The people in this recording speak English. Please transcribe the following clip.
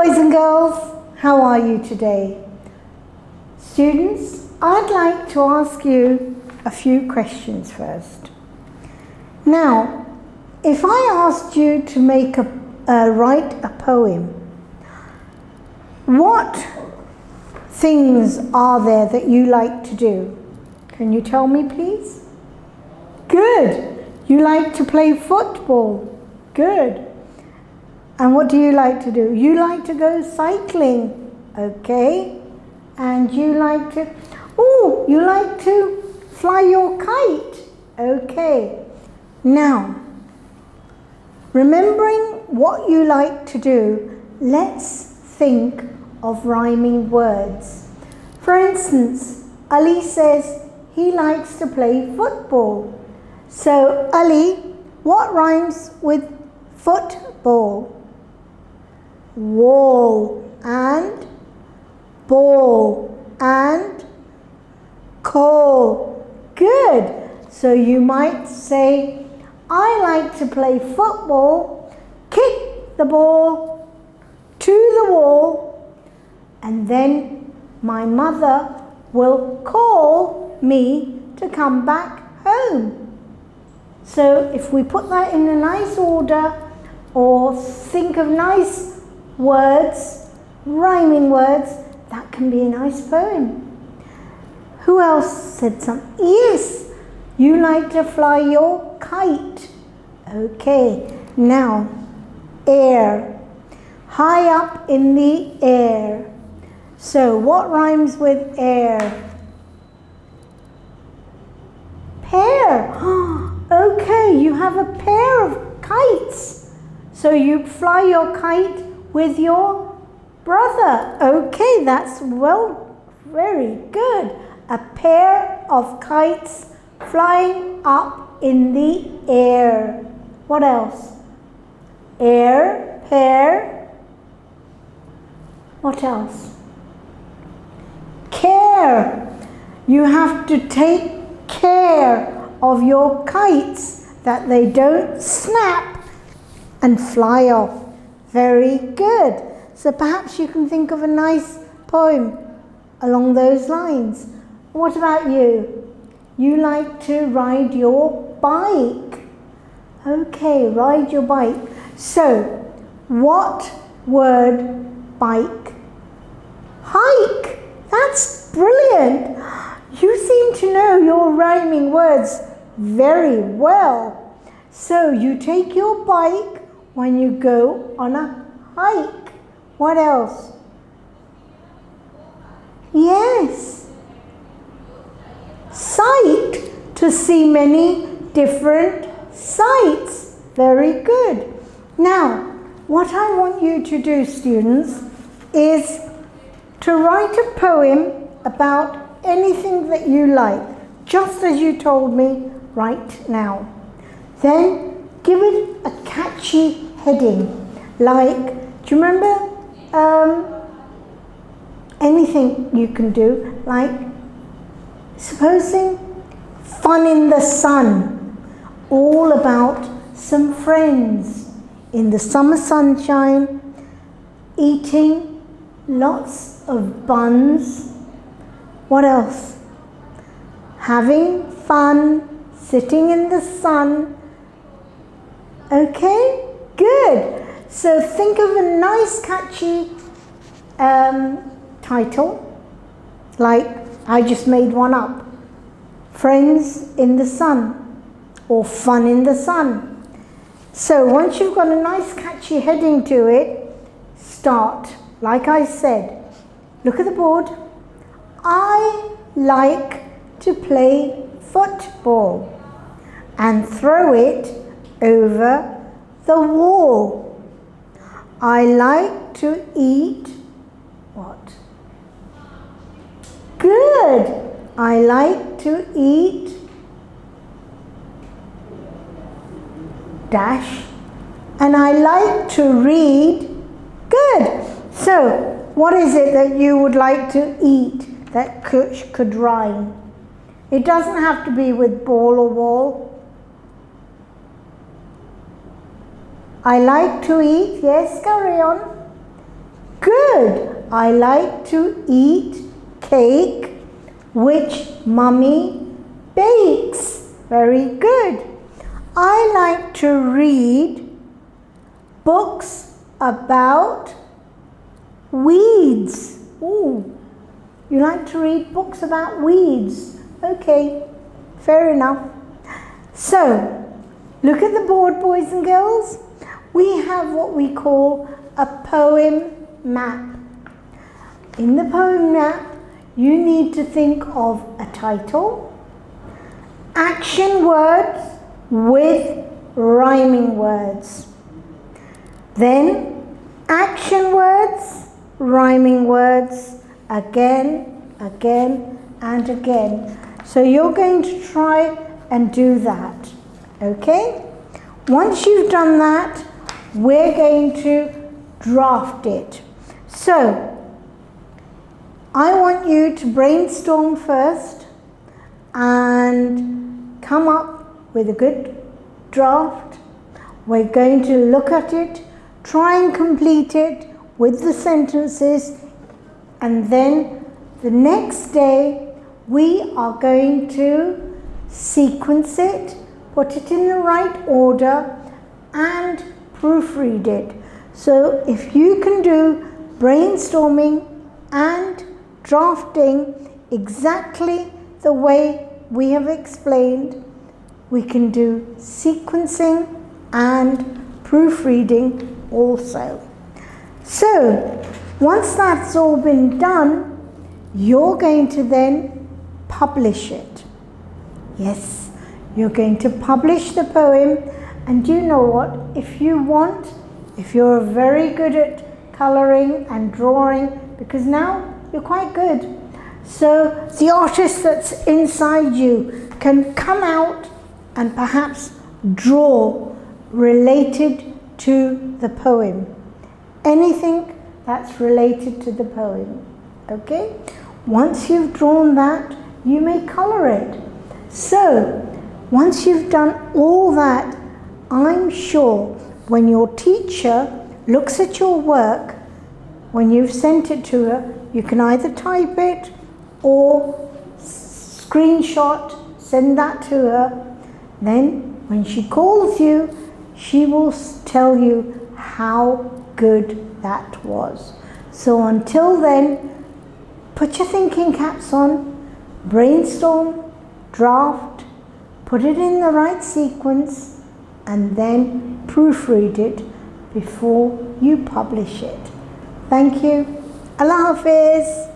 boys and girls, how are you today? Students, I'd like to ask you a few questions first. Now, if I asked you to write a poem, what things are there that you like to do? Can you tell me, please? Good. You like to play football. Good. And what do you like to do? You like to go cycling. Okay. And you like to fly your kite. Okay. Now, remembering what you like to do, let's think of rhyming words. For instance, Ali says he likes to play football. So, Ali, what rhymes with football? Wall and ball and call. Good. So you might say, I like to play football, kick the ball to the wall, and then my mother will call me to come back home. So if we put that in a nice order, or think of nice words, rhyming words, that can be a nice poem. Who else said something? Yes, you like to fly your kite. Okay, now, air. High up in the air. So, what rhymes with air? Pair. Okay, you have a pair of kites. So you fly your kite with your brother. Okay, that's very good. A pair of kites flying up in the air. What else? Air, pair. What else? Care. You have to take care of your kites that they don't snap and fly off. Very good. So perhaps you can think of a nice poem along those lines. What about you? You like to ride your bike. Okay, ride your bike. So, what word bike? Hike. That's brilliant. You seem to know your rhyming words very well. So, you take your bike when you go on a hike. What else? Yes. Sight, to see many different sights. Very good. Now, what I want you to do, students, is to write a poem about anything that you like, just as you told me right now. Then give it a catchy heading, like, do you remember anything you can do, like, supposing fun in the sun, all about some friends in the summer sunshine, eating lots of buns. What else? Having fun, sitting in the sun. Okay, good. So think of a nice catchy title, like I just made one up. Friends in the sun, or fun in the sun. So once you've got a nice catchy heading to it, start. Like I said, look at the board. I like to play football and throw it over the wall. I like to eat what? Good. I like to eat dash, and I like to read. Good. So, what is it that you would like to eat that could rhyme? It doesn't have to be with ball or wall. I like to eat. Yes, carry on. Good. I like to eat cake which Mummy bakes. Very good. I like to read books about weeds. Ooh, you like to read books about weeds. Okay, fair enough. So, look at the board, boys and girls. We have what we call a poem map. In the poem map, you need to think of a title, action words with rhyming words. Then action words, rhyming words, again, again, and again. So you're going to try and do that, okay? Once you've done that, we're going to draft it. So, I want you to brainstorm first and come up with a good draft. We're going to look at it, try and complete it with the sentences, and then the next day we are going to sequence it, put it in the right order, and proofread it. So if you can do brainstorming and drafting exactly the way we have explained, we can do sequencing and proofreading also. So once that's all been done, you're going to then publish it. Yes, you're going to publish the poem, and you know what? If you want, if you're very good at colouring and drawing, because now you're quite good, so the artist that's inside you can come out and perhaps draw related to the poem. Anything that's related to the poem, okay? Once you've drawn that, you may colour it. So, once you've done all that, I'm sure when your teacher looks at your work, when you've sent it to her, you can either type it or screenshot, send that to her. Then when she calls you, she will tell you how good that was. So until then, put your thinking caps on, brainstorm, draft, put it in the right sequence, and then proofread it before you publish it. Thank you. Allah Hafiz.